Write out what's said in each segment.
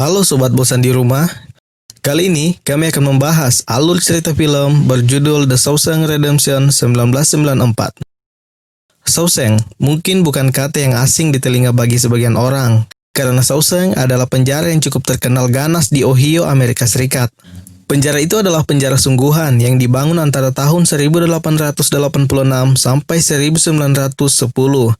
Halo Sobat Bosan di Rumah. Kali ini kami akan membahas alur cerita film berjudul The Shawshank Redemption 1994. Shawshank mungkin bukan kata yang asing di telinga bagi sebagian orang, karena Shawshank adalah penjara yang cukup terkenal ganas di Ohio, Amerika Serikat. Penjara itu adalah penjara sungguhan yang dibangun antara tahun 1886 sampai 1910.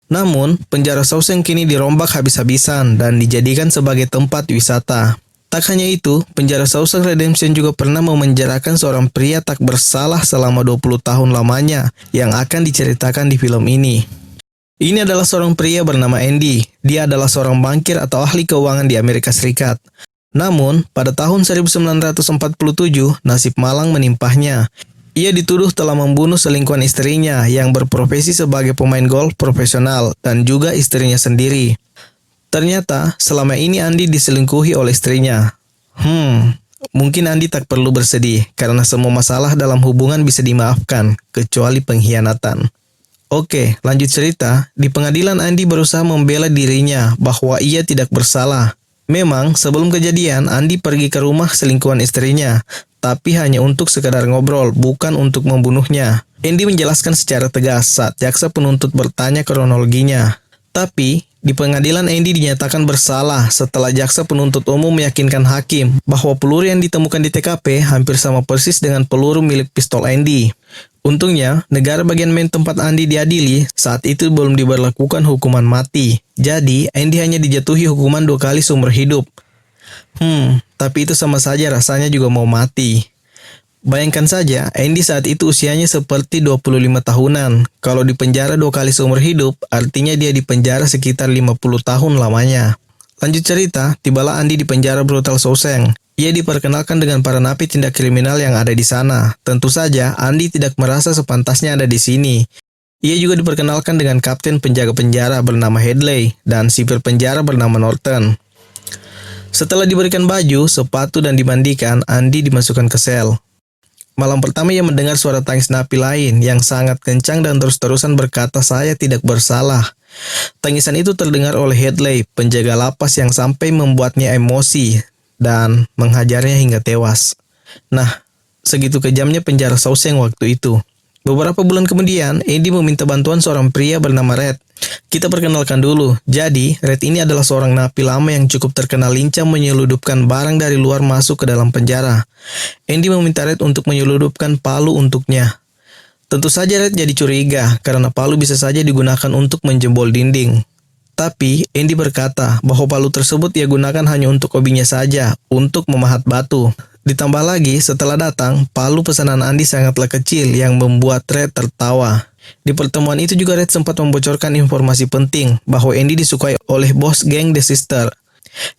Namun, penjara Shawshank kini dirombak habis-habisan dan dijadikan sebagai tempat wisata. Tak hanya itu, penjara Shawshank Redemption juga pernah memenjarakan seorang pria tak bersalah selama 20 tahun lamanya yang akan diceritakan di film ini. Ini adalah seorang pria bernama Andy. Dia adalah seorang bankir atau ahli keuangan di Amerika Serikat. Namun, pada tahun 1947, nasib malang menimpahnya. Ia dituduh telah membunuh selingkuhan istrinya yang berprofesi sebagai pemain golf profesional dan juga istrinya sendiri. Ternyata selama ini Andi diselingkuhi oleh istrinya. Mungkin Andi tak perlu bersedih karena semua masalah dalam hubungan bisa dimaafkan, kecuali pengkhianatan. Oke, lanjut cerita. Di pengadilan Andi berusaha membela dirinya bahwa ia tidak bersalah. Memang, sebelum kejadian, Andi pergi ke rumah selingkuhan istrinya, tapi hanya untuk sekadar ngobrol, bukan untuk membunuhnya. Andy menjelaskan secara tegas saat jaksa penuntut bertanya kronologinya. Tapi, di pengadilan Andy dinyatakan bersalah setelah jaksa penuntut umum meyakinkan hakim bahwa peluru yang ditemukan di TKP hampir sama persis dengan peluru milik pistol Andy. Untungnya, negara bagian Maine tempat Andy diadili saat itu belum diberlakukan hukuman mati. Jadi, Andy hanya dijatuhi hukuman 2 kali seumur hidup. Tapi itu sama saja rasanya juga mau mati. Bayangkan saja, Andy saat itu usianya seperti 25 tahunan. Kalau dipenjara 2 kali seumur hidup, artinya dia dipenjara sekitar 50 tahun lamanya. Lanjut cerita, tibalah Andy di penjara brutal Shawshank. Ia diperkenalkan dengan para napi tindak kriminal yang ada di sana. Tentu saja, Andy tidak merasa sepantasnya ada di sini. Ia juga diperkenalkan dengan kapten penjaga penjara bernama Hadley dan sipir penjara bernama Norton. Setelah diberikan baju, sepatu, dan dimandikan, Andy dimasukkan ke sel. Malam pertama ia mendengar suara tangis napi lain yang sangat kencang dan terus-terusan berkata, "Saya tidak bersalah." Tangisan itu terdengar oleh Hadley, penjaga lapas yang sampai membuatnya emosi dan menghajarnya hingga tewas. Nah, segitu kejamnya penjara Shawshank waktu itu. Beberapa bulan kemudian, Andy meminta bantuan seorang pria bernama Red. Kita perkenalkan dulu. Jadi, Red ini adalah seorang napi lama yang cukup terkenal lincah menyeludupkan barang dari luar masuk ke dalam penjara. Andy meminta Red untuk menyeludupkan palu untuknya. Tentu saja Red jadi curiga karena palu bisa saja digunakan untuk menjebol dinding. Tapi, Andy berkata bahwa palu tersebut ia gunakan hanya untuk hobinya saja, untuk memahat batu. Ditambah lagi, setelah datang, palu pesanan Andy sangatlah kecil yang membuat Red tertawa. Di pertemuan itu juga Red sempat membocorkan informasi penting bahwa Andy disukai oleh bos geng The Sister.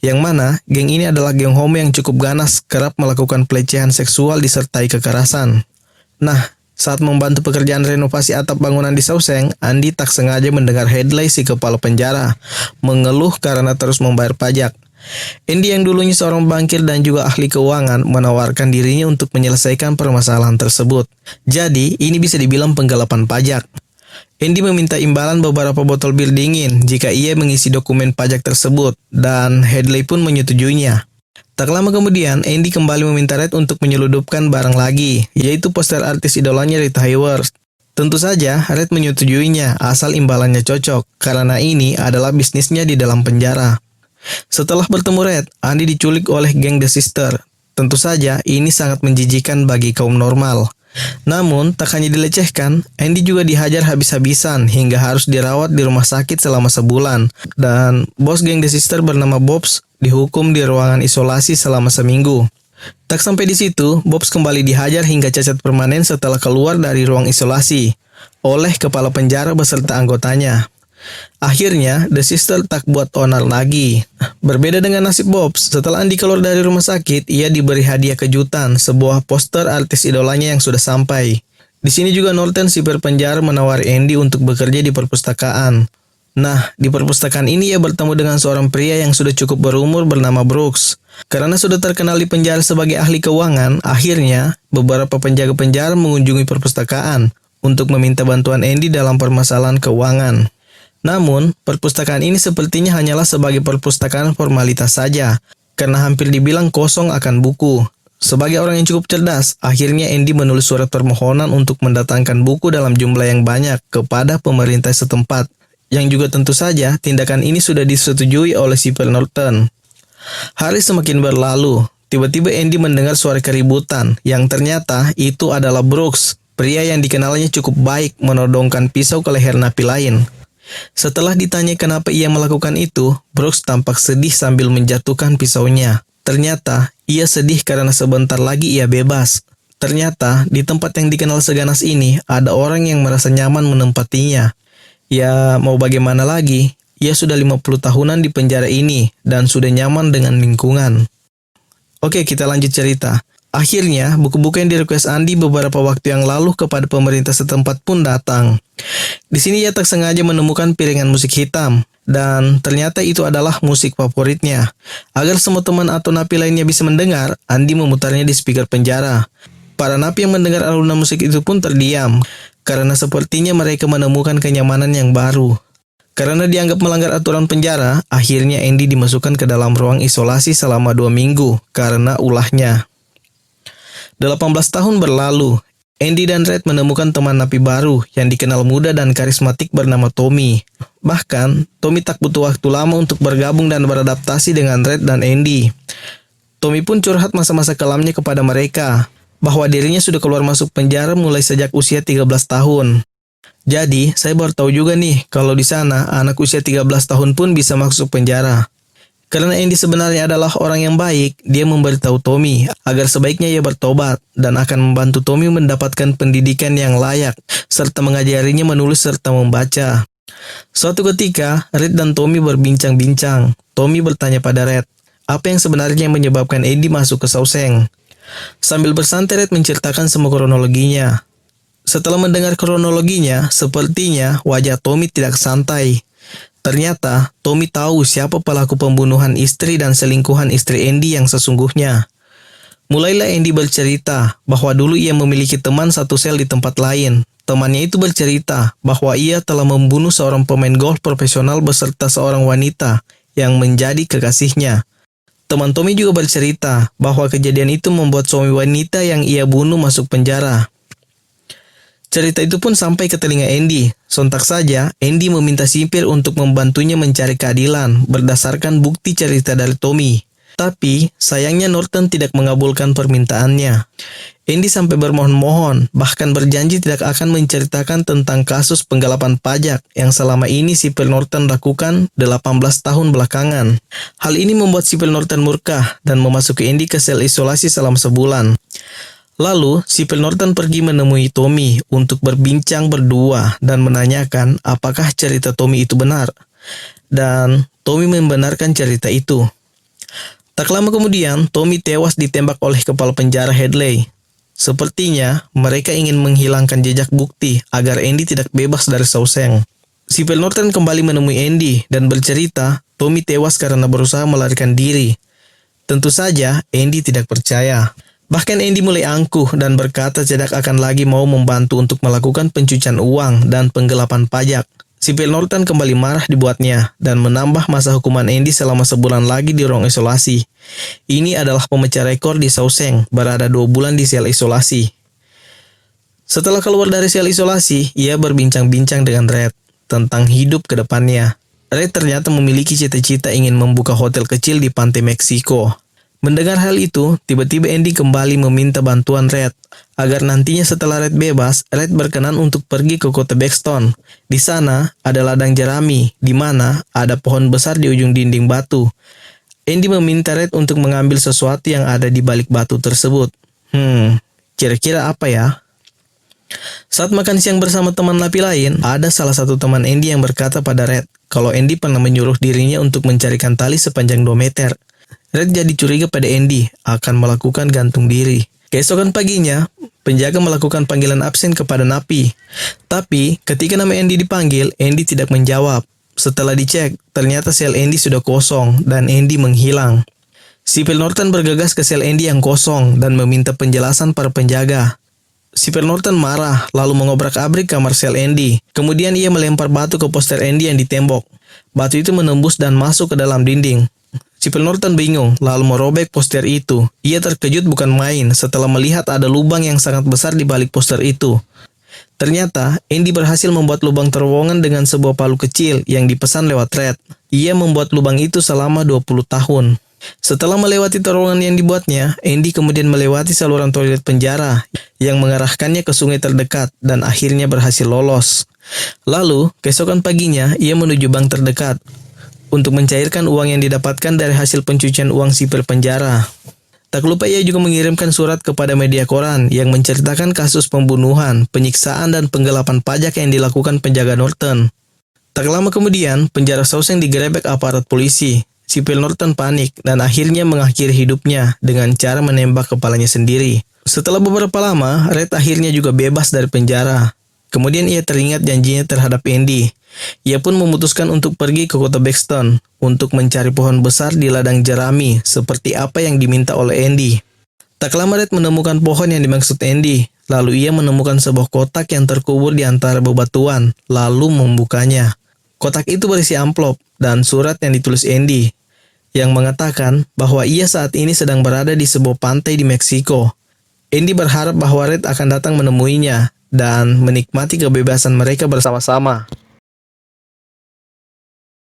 Yang mana, geng ini adalah geng homo yang cukup ganas, kerap melakukan pelecehan seksual disertai kekerasan. Nah, saat membantu pekerjaan renovasi atap bangunan di Shawshank, Andy tak sengaja mendengar Hadley, si kepala penjara, mengeluh karena terus membayar pajak. Andy yang dulunya seorang bankir dan juga ahli keuangan menawarkan dirinya untuk menyelesaikan permasalahan tersebut. Jadi, ini bisa dibilang penggelapan pajak. Andy meminta imbalan beberapa botol bir dingin jika ia mengisi dokumen pajak tersebut, dan Hadley pun menyetujuinya. Tak lama kemudian, Andy kembali meminta Red untuk menyeludupkan barang lagi, yaitu poster artis idolanya Rita Hayworth. Tentu saja, Red menyetujuinya asal imbalannya cocok, karena ini adalah bisnisnya di dalam penjara. Setelah bertemu Red, Andy diculik oleh geng The Sister. Tentu saja, ini sangat menjijikan bagi kaum normal. Namun, tak hanya dilecehkan, Andy juga dihajar habis-habisan hingga harus dirawat di rumah sakit selama sebulan. Dan bos geng The Sister bernama Bobs dihukum di ruangan isolasi selama seminggu. Tak sampai di situ, Bobs kembali dihajar hingga cacat permanen setelah keluar dari ruang isolasi oleh kepala penjara beserta anggotanya. Akhirnya, The Sister tak buat onar lagi. Berbeda dengan nasib Bobs, setelah Andy keluar dari rumah sakit, ia diberi hadiah kejutan, sebuah poster artis idolanya yang sudah sampai. Di sini juga Norton, sipir penjara, menawari Andy untuk bekerja di perpustakaan. Nah, di perpustakaan ini ia bertemu dengan seorang pria yang sudah cukup berumur bernama Brooks. Karena sudah terkenal di penjara sebagai ahli keuangan, akhirnya beberapa penjaga penjara mengunjungi perpustakaan untuk meminta bantuan Andy dalam permasalahan keuangan. Namun, perpustakaan ini sepertinya hanyalah sebagai perpustakaan formalitas saja. karena hampir dibilang kosong akan buku. Sebagai orang yang cukup cerdas, akhirnya Andy menulis surat permohonan untuk mendatangkan buku dalam jumlah yang banyak kepada pemerintah setempat, yang juga tentu saja tindakan ini sudah disetujui oleh sipil Norton. Hari semakin berlalu, tiba-tiba Andy mendengar suara keributan, yang ternyata itu adalah Brooks, pria yang dikenalnya cukup baik menodongkan pisau ke leher napi lain. Setelah ditanya kenapa ia melakukan itu, Brooks tampak sedih sambil menjatuhkan pisaunya. Ternyata, ia sedih karena sebentar lagi ia bebas. Ternyata, di tempat yang dikenal seganas ini, ada orang yang merasa nyaman menempatinya. Ya, mau bagaimana lagi? Ia sudah 50 tahunan di penjara ini, dan sudah nyaman dengan lingkungan. Oke, kita lanjut cerita. Akhirnya, buku-buku yang direquest Andy beberapa waktu yang lalu kepada pemerintah setempat pun datang. Di sini ia tak sengaja menemukan piringan musik hitam, dan ternyata itu adalah musik favoritnya. Agar semua teman atau napi lainnya bisa mendengar, Andy memutarnya di speaker penjara. Para napi yang mendengar alunan musik itu pun terdiam, karena sepertinya mereka menemukan kenyamanan yang baru. Karena dianggap melanggar aturan penjara, akhirnya Andy dimasukkan ke dalam ruang isolasi selama 2 minggu karena ulahnya. 18 tahun berlalu, Andy dan Red menemukan teman napi baru yang dikenal muda dan karismatik bernama Tommy. Bahkan, Tommy tak butuh waktu lama untuk bergabung dan beradaptasi dengan Red dan Andy. Tommy pun curhat masa-masa kelamnya kepada mereka, bahwa dirinya sudah keluar masuk penjara mulai sejak usia 13 tahun. Jadi, saya baru tahu juga nih, kalau di sana anak usia 13 tahun pun bisa masuk penjara. Karena Andy sebenarnya adalah orang yang baik, dia memberitahu Tommy agar sebaiknya ia bertobat dan akan membantu Tommy mendapatkan pendidikan yang layak, serta mengajarinya menulis serta membaca. Suatu ketika, Red dan Tommy berbincang-bincang. Tommy bertanya pada Red, apa yang sebenarnya menyebabkan Andy masuk ke Shawshank? Sambil bersantai, Red menceritakan semua kronologinya. Setelah mendengar kronologinya, sepertinya wajah Tommy tidak santai. Ternyata, Tommy tahu siapa pelaku pembunuhan istri dan selingkuhan istri Andy yang sesungguhnya. Mulailah Andy bercerita bahwa dulu ia memiliki teman satu sel di tempat lain. Temannya itu bercerita bahwa ia telah membunuh seorang pemain golf profesional beserta seorang wanita yang menjadi kekasihnya. Teman Tommy juga bercerita bahwa kejadian itu membuat suami wanita yang ia bunuh masuk penjara. Cerita itu pun sampai ke telinga Andy. Sontak saja, Andy meminta sipir untuk membantunya mencari keadilan berdasarkan bukti cerita dari Tommy. Tapi, sayangnya Norton tidak mengabulkan permintaannya. Andy sampai bermohon-mohon, bahkan berjanji tidak akan menceritakan tentang kasus penggelapan pajak yang selama ini sipir Norton lakukan 18 tahun belakangan. Hal ini membuat sipir Norton murka dan memasuki Andy ke sel isolasi selama sebulan. Lalu, sipil Norton pergi menemui Tommy untuk berbincang berdua dan menanyakan apakah cerita Tommy itu benar. Dan Tommy membenarkan cerita itu. Tak lama kemudian, Tommy tewas ditembak oleh kepala penjara Hadley. Sepertinya, mereka ingin menghilangkan jejak bukti agar Andy tidak bebas dari Shawshank. Sipil Norton kembali menemui Andy dan bercerita Tommy tewas karena berusaha melarikan diri. Tentu saja, Andy tidak percaya. Bahkan Andy mulai angkuh dan berkata tidak akan lagi mau membantu untuk melakukan pencucian uang dan penggelapan pajak. Sipil Norton kembali marah dibuatnya dan menambah masa hukuman Andy selama sebulan lagi di ruang isolasi. Ini adalah pemecah rekor di Shawshank, berada 2 bulan di sel isolasi. Setelah keluar dari sel isolasi, ia berbincang-bincang dengan Red tentang hidup ke depannya. Red ternyata memiliki cita-cita ingin membuka hotel kecil di pantai Meksiko. Mendengar hal itu, tiba-tiba Andy kembali meminta bantuan Red agar nantinya setelah Red bebas, Red berkenan untuk pergi ke kota Buxton. Di sana ada ladang jerami, di mana ada pohon besar di ujung dinding batu. Andy meminta Red untuk mengambil sesuatu yang ada di balik batu tersebut. Kira-kira apa ya? Saat makan siang bersama teman napi lain, ada salah satu teman Andy yang berkata pada Red kalau Andy pernah menyuruh dirinya untuk mencarikan tali sepanjang 2 meter. Red jadi curiga pada Andy akan melakukan gantung diri. Keesokan paginya, penjaga melakukan panggilan absen kepada napi. Tapi, ketika nama Andy dipanggil, Andy tidak menjawab. Setelah dicek, ternyata sel Andy sudah kosong dan Andy menghilang. Sipil Norton bergegas ke sel Andy yang kosong dan meminta penjelasan para penjaga. Sipil Norton marah lalu mengobrak-abrik kamar sel Andy. Kemudian ia melempar batu ke poster Andy yang di tembok. Batu itu menembus dan masuk ke dalam dinding. Si Phil Norton bingung, lalu merobek poster itu. Ia terkejut bukan main setelah melihat ada lubang yang sangat besar di balik poster itu. Ternyata, Andy berhasil membuat lubang terowongan dengan sebuah palu kecil yang dipesan lewat Red. Ia membuat lubang itu selama 20 tahun. Setelah melewati terowongan yang dibuatnya, Andy kemudian melewati saluran toilet penjara yang mengarahkannya ke sungai terdekat dan akhirnya berhasil lolos. Lalu, keesokan paginya, ia menuju bank terdekat untuk mencairkan uang yang didapatkan dari hasil pencucian uang sipir penjara. Tak lupa ia juga mengirimkan surat kepada media koran yang menceritakan kasus pembunuhan, penyiksaan, dan penggelapan pajak yang dilakukan penjaga Norton. Tak lama kemudian, penjara Shawshank digerebek aparat polisi. Si Phil Norton panik dan akhirnya mengakhiri hidupnya dengan cara menembak kepalanya sendiri. Setelah beberapa lama, Red akhirnya juga bebas dari penjara. Kemudian ia teringat janjinya terhadap Andy. Ia pun memutuskan untuk pergi ke kota Buxton untuk mencari pohon besar di ladang jerami seperti apa yang diminta oleh Andy. Tak lama Red menemukan pohon yang dimaksud Andy. Lalu ia menemukan sebuah kotak yang terkubur di antara bebatuan, lalu membukanya. Kotak itu berisi amplop dan surat yang ditulis Andy, yang mengatakan bahwa ia saat ini sedang berada di sebuah pantai di Meksiko. Andy berharap bahwa Red akan datang menemuinya dan menikmati kebebasan mereka bersama-sama.